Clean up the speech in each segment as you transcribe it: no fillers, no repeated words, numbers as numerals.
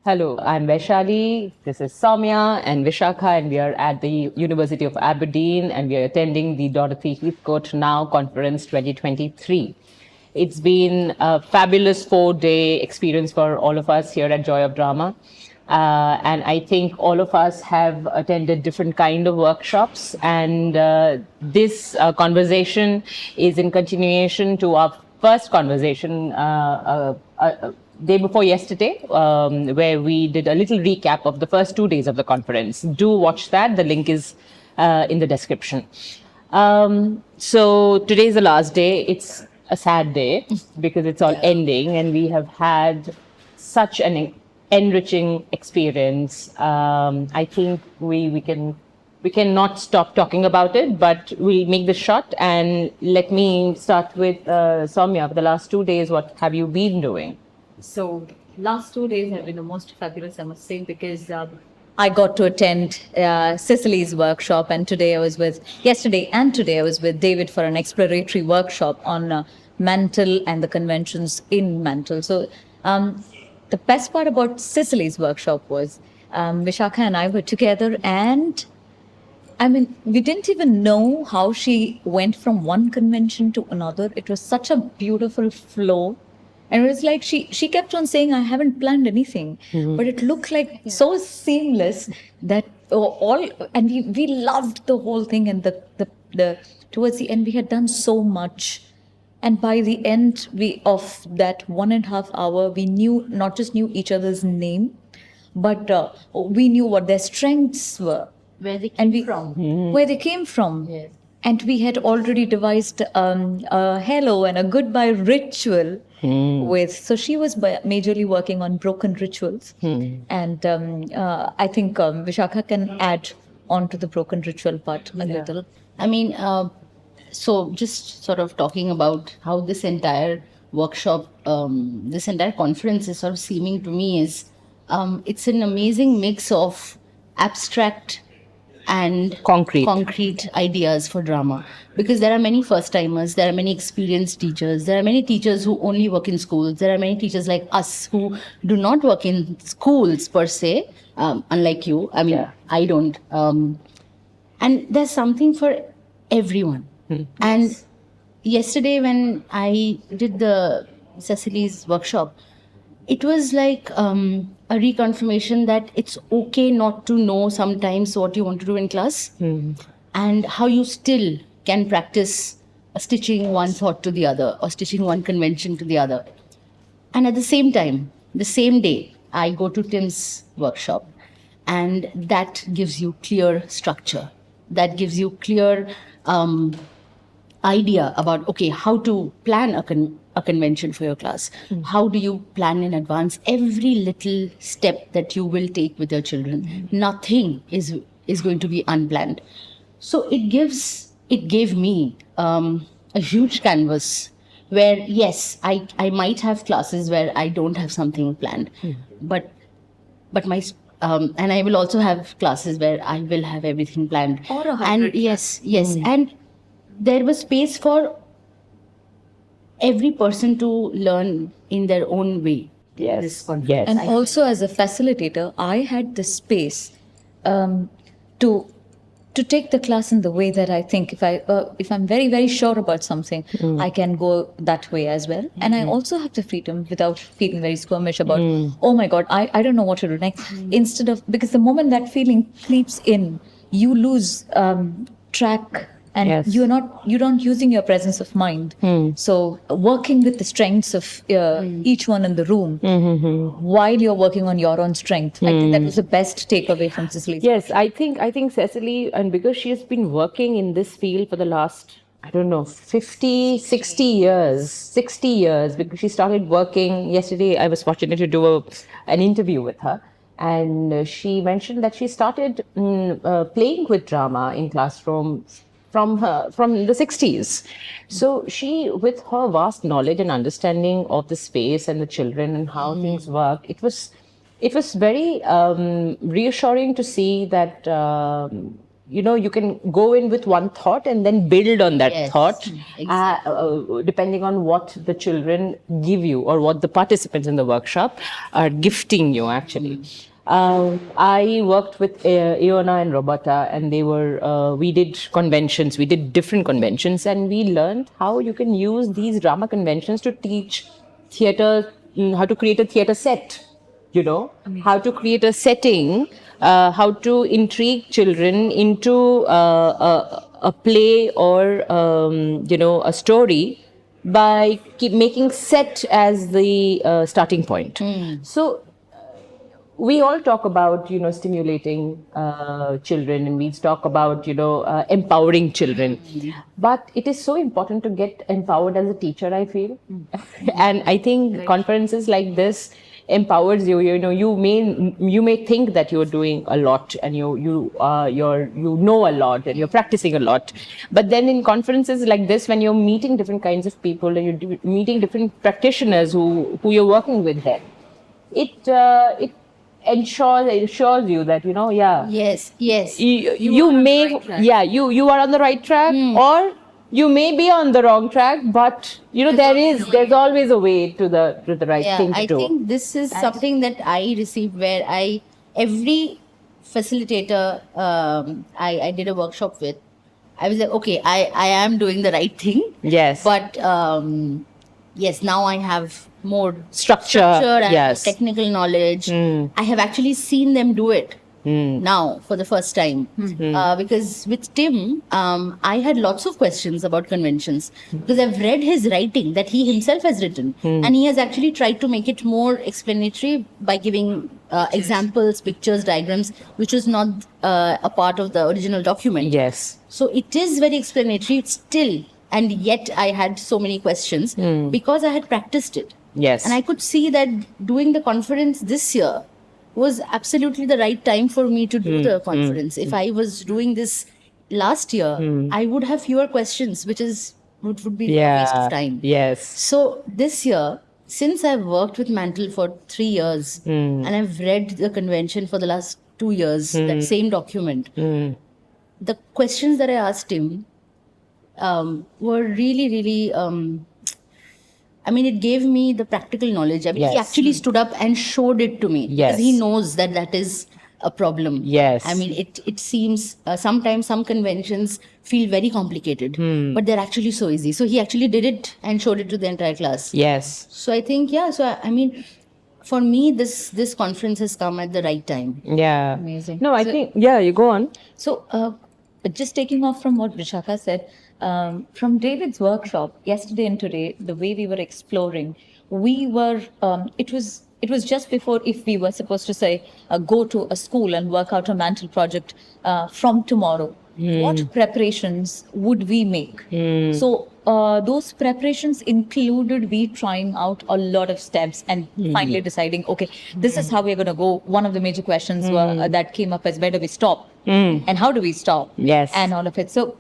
Hello, I'm Vaishali. This is Sowmya and Vishakha, and we are at the University of Aberdeen, and we are attending the Dorothy Heatcote Now Conference 2023. It's been a fabulous 4-day experience for all of us here at Joy of Drama. And I think all of us have attended different kind of workshops, and this conversation is in continuation to our first conversation day before yesterday, where we did a little recap of the first 2 days of the conference. Do watch that. The link is in the description. So today is the last day. It's a sad day because it's all ending, and we have had such an enriching experience. I think we cannot stop talking about it, but we'll make the shot. And let me start with Sowmya. For the last 2 days, what have you been doing? So last 2 days have been the most fabulous, I must say, because I got to attend Cecily's workshop, and yesterday and today I was with David for an exploratory workshop on mantle and the conventions in mantle. So the best part about Cecily's workshop was Vishakha and I were together, and I mean, we didn't even know how she went from one convention to another. It was such a beautiful flow. And it was like she kept on saying, I haven't planned anything. But it looked like so seamless that and we loved the whole thing. And the towards the end, we had done so much. And by the end of that 1.5 hour, we not just knew each other's name, but we knew what their strengths were. Where they came from. Where they came from. Yes. And we had already devised a hello and a goodbye ritual so she was majorly working on broken rituals. And I think Vishakha can add on to the broken ritual part a little. I mean, so just sort of talking about how this entire workshop, this entire conference is sort of seeming to me is, it's an amazing mix of abstract and concrete ideas for drama, because there are many first timers, there are many experienced teachers, there are many teachers who only work in schools, there are many teachers like us who do not work in schools per se, unlike you. I mean, I don't. And there's something for everyone. And yesterday when I did the Cecily's workshop, it was like a reconfirmation that it's okay not to know sometimes what you want to do in class, and how you still can practice stitching one thought to the other or stitching one convention to the other. And at the same time, the same day, I go to Tim's workshop, and that gives you clear structure. That gives you clear idea about, okay, how to plan a convention for your class. How do you plan in advance every little step that you will take with your children? Nothing is going to be unplanned. So it gave me a huge canvas where, yes, I might have classes where I don't have something planned, but my and I will also have classes where I will have everything planned. Or a hybrid. And yes, and there was space for every person to learn in their own way. Yes. And also as a facilitator, I had the space to take the class in the way that I think if I'm very, very sure about something, I can go that way as well. And I also have the freedom without feeling very squirmish about, oh my God, I don't know what to do next. Instead of, because the moment that feeling creeps in, you lose track. And you don't using your presence of mind. So working with the strengths of each one in the room while you're working on your own strength. I think that was the best takeaway from Cecily's. Yes, I think Cecily, and because she has been working in this field for the last, I don't know, 60 years, because she started working, yesterday I was fortunate to do an interview with her. And she mentioned that she started playing with drama in classrooms from the 60s. So she, with her vast knowledge and understanding of the space and the children and how things work, it was very reassuring to see that you can go in with one thought and then build on that Yes, thought, exactly. depending on what the children give you or what the participants in the workshop are gifting you, actually. I worked with Iona and Roberta, and we did conventions, we did different conventions, and we learned how you can use these drama conventions to teach theater, how to create a theater set, how to create a setting, how to intrigue children into a play or, a story by making set as the starting point. So we all talk about stimulating children, and we talk about empowering children, but it is so important to get empowered as a teacher, I feel. And I think conferences like this empowers you. You may think that you're doing a lot, and you know a lot, and you're practicing a lot, but then in conferences like this, when you're meeting different kinds of people and you're meeting different practitioners who you're working with, there it ensures you that Yes. you may you are on the right track, or you may be on the wrong track, but there's always a way to the right thing to I do. think this is something that I received where every facilitator I did a workshop with, I was like, okay, I am doing the right thing. Yes. But yes, now I have more Structure, and yes. technical knowledge. I have actually seen them do it now for the first time. Because with Tim, I had lots of questions about conventions because I've read his writing that he himself has written, and he has actually tried to make it more explanatory by giving examples, pictures, diagrams, which was not a part of the original document. Yes. So it is very explanatory still, and yet I had so many questions because I had practiced it. Yes. And I could see that doing the conference this year was absolutely the right time for me to do the conference. If I was doing this last year, I would have fewer questions, which would be a waste of time. Yes. So this year, since I've worked with Mantle for 3 years and I've read the convention for the last 2 years, that same document, the questions that I asked him were really, really, it gave me the practical knowledge. He Yes. actually stood up and showed it to me. Yes. Because he knows that is a problem. Yes. It seems sometimes some conventions feel very complicated, but they're actually so easy. So he actually did it and showed it to the entire class. Yes. So I think, for me, this conference has come at the right time. Yeah. Amazing. No, I think, you go on. So, just taking off from what Vishakha said, from David's workshop yesterday and today, the way we were exploring, we were, it was just before, if we were supposed to say, go to a school and work out a Mantle project from tomorrow, what preparations would we make? So those preparations included we trying out a lot of steps and finally deciding, okay, this is how we're going to go. One of the major questions that came up is, where do we stop? And how do we stop? Yes. And all of it. So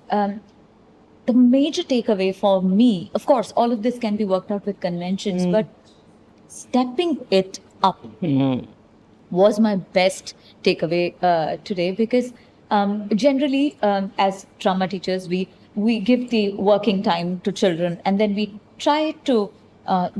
the major takeaway for me, of course, all of this can be worked out with conventions, but stepping it up was my best takeaway today, because generally, as drama teachers, we give the working time to children and then we try to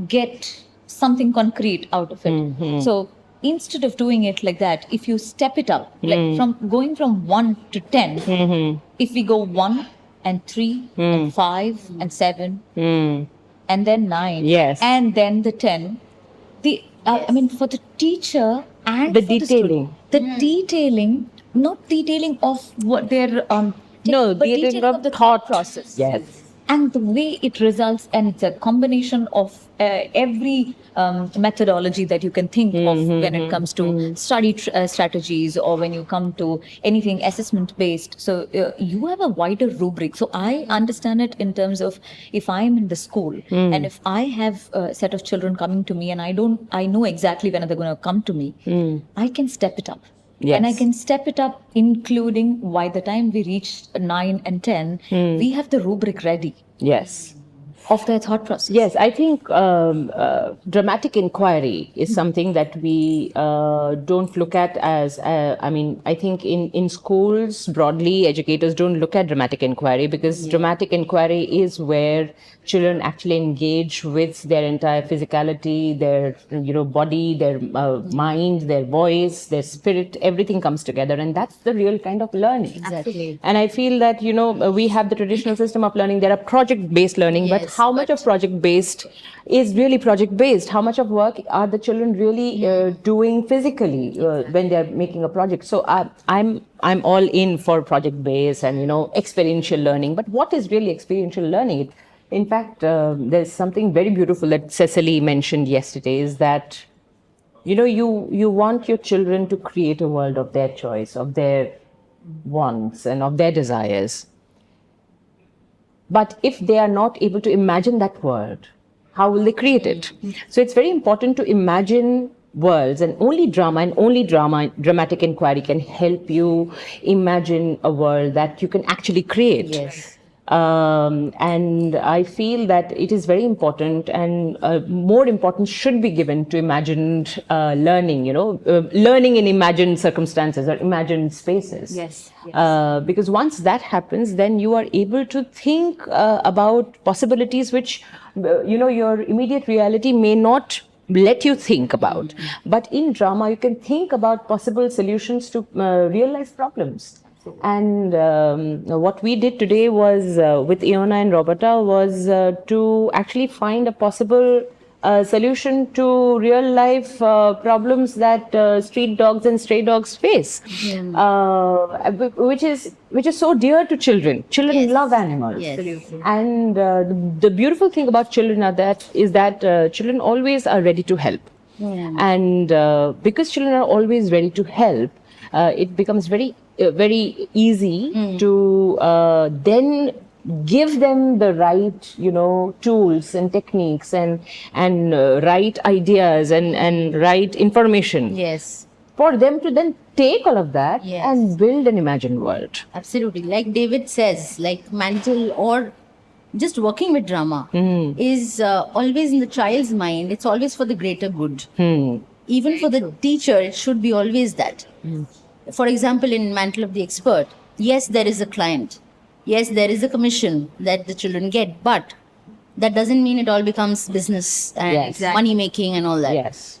get something concrete out of it. So instead of doing it like that, if you step it up, like going from 1 to 10, if we go 1 and 3 and 5 and 7 and then 9 Yes. and then the 10, for the teacher and The for the detailing. student, the detailing, not detailing of what their but detailing detailing of of the thought process. Yes. And the way it results, and it's a combination of every methodology that you can think of when it comes to study strategies, or when you come to anything assessment based. So you have a wider rubric. So I understand it in terms of, if I'm in the school and if I have a set of children coming to me and I know exactly when they're going to come to me, I can step it up. Yes. And I can step it up, including by the time we reach 9 and 10, we have the rubric ready. Yes. of their thought process. Yes, I think dramatic inquiry is something that we don't look at as, I think in schools, broadly, educators don't look at dramatic inquiry because dramatic inquiry is where children actually engage with their entire physicality, their, body, their mind, their voice, their spirit, everything comes together. And that's the real kind of learning. Exactly. And I feel that, we have the traditional system of learning. There are project-based learning, but how much of project-based is really project-based? How much of work are the children really doing physically when they're making a project? So I'm all in for project-based and, experiential learning. But what is really experiential learning? In fact, there's something very beautiful that Cecily mentioned yesterday is that, you want your children to create a world of their choice, of their wants and of their desires. But if they are not able to imagine that world, how will they create it? So it's very important to imagine worlds, and only dramatic inquiry can help you imagine a world that you can actually create. Yes. And I feel that it is very important, and more importance should be given to imagined learning, learning in imagined circumstances or imagined spaces. Yes. Because once that happens, then you are able to think about possibilities which, your immediate reality may not let you think about. But in drama, you can think about possible solutions to real life problems. And what we did today was with Iona and Roberta was to actually find a possible solution to real life problems that street dogs and stray dogs face, which is so dear to children. Children love animals. Yes. And the beautiful thing about children is that children always are ready to help. And because children are always ready to help, it becomes very easy to then give them the right, tools and techniques and right ideas and right information. Yes. For them to then take all of that and build an imagined world. Absolutely. Like David says, like mental or just working with drama is always in the child's mind. It's always for the greater good. Even for the teacher, it should be always that. For example, in Mantle of the Expert, yes, there is a client. Yes, there is a commission that the children get, but that doesn't mean it all becomes business and money making and all that. Yes.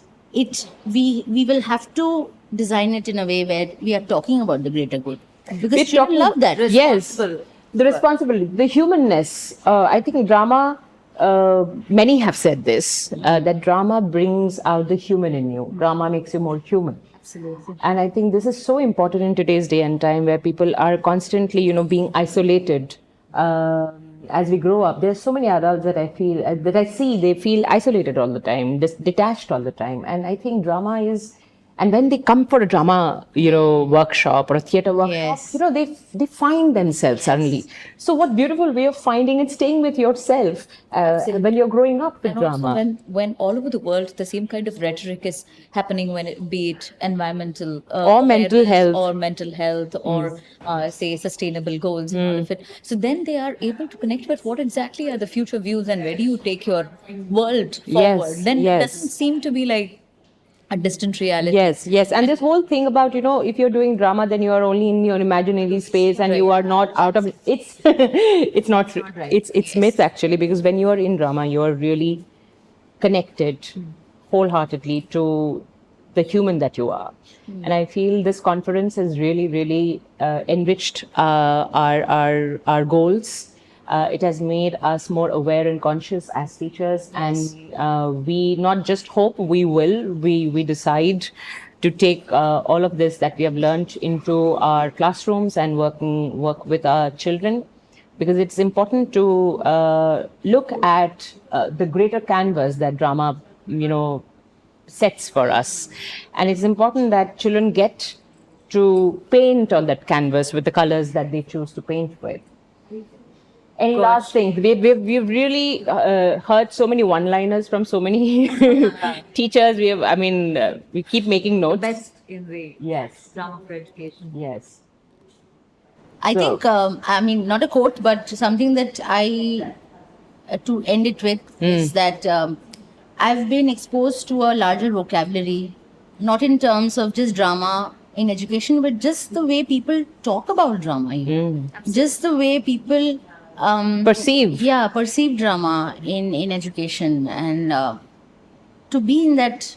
We will have to design it in a way where we are talking about the greater good. Because children love that. Yes. The responsibility, the humanness. I think drama, many have said this, that drama brings out the human in you. Drama makes you more human. Absolutely. And I think this is so important in today's day and time where people are constantly, being isolated. As we grow up, there's so many adults that I see, they feel isolated all the time, detached all the time. And I think drama is, and when they come for a drama, workshop or a theater workshop, they find themselves suddenly. So what beautiful way of finding and staying with yourself when you're growing up with drama. Also when all over the world the same kind of rhetoric is happening, be it environmental or mental health or say sustainable goals and all of it. So then they are able to connect with what exactly are the future views and where do you take your world forward. Then it doesn't seem to be like a distant reality. Yes. And this whole thing about, if you're doing drama, then you are only in your imaginary space and you are not out of it. It's not true. It's myth actually, because when you are in drama, you are really connected wholeheartedly to the human that you are. And I feel this conference has really, really enriched our goals. It has made us more aware and conscious as teachers, and we not just hope, we decide to take all of this that we have learned into our classrooms and work with our children, because it's important to look at the greater canvas that drama, sets for us, and it's important that children get to paint on that canvas with the colors that they choose to paint with. Any last thing? We've really heard so many one-liners from so many teachers. We keep making notes. The best in the drama for education. Yes. I think, not a quote, but something that I to end it with is that I've been exposed to a larger vocabulary, not in terms of just drama in education, but just the way people talk about drama, just the way people Perceive. perceive drama in education, and to be in that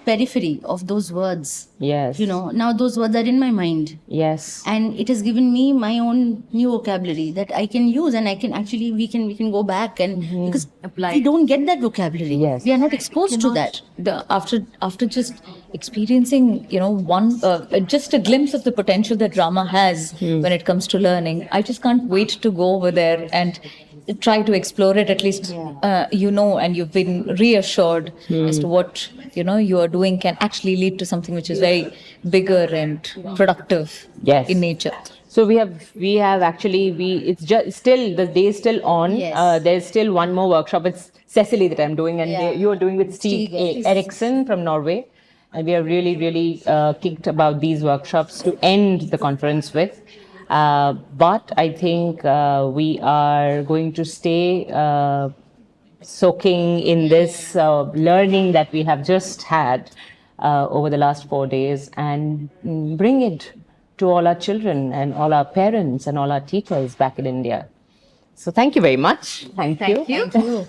periphery of those words. Yes. Now those words are in my mind. Yes. And it has given me my own new vocabulary that I can use, and I can actually we can go back and because we don't get that vocabulary. Yes. We are not exposed to that. After just experiencing, one just a glimpse of the potential that drama has when it comes to learning, I just can't wait to go over there and try to explore it. At least and you've been reassured as to what you are doing can actually lead to something which is very bigger and productive in nature. So we have actually it's just still the day is still on. Yes. There's still one more workshop. It's Cecily that I'm doing, and you are doing with Steve Eriksson from Norway, and we are really kicked about these workshops to end the conference with. But I think we are going to stay soaking in this learning that we have just had over the last 4 days, and bring it to all our children and all our parents and all our teachers back in India. So thank you very much. Thank you. Thank you.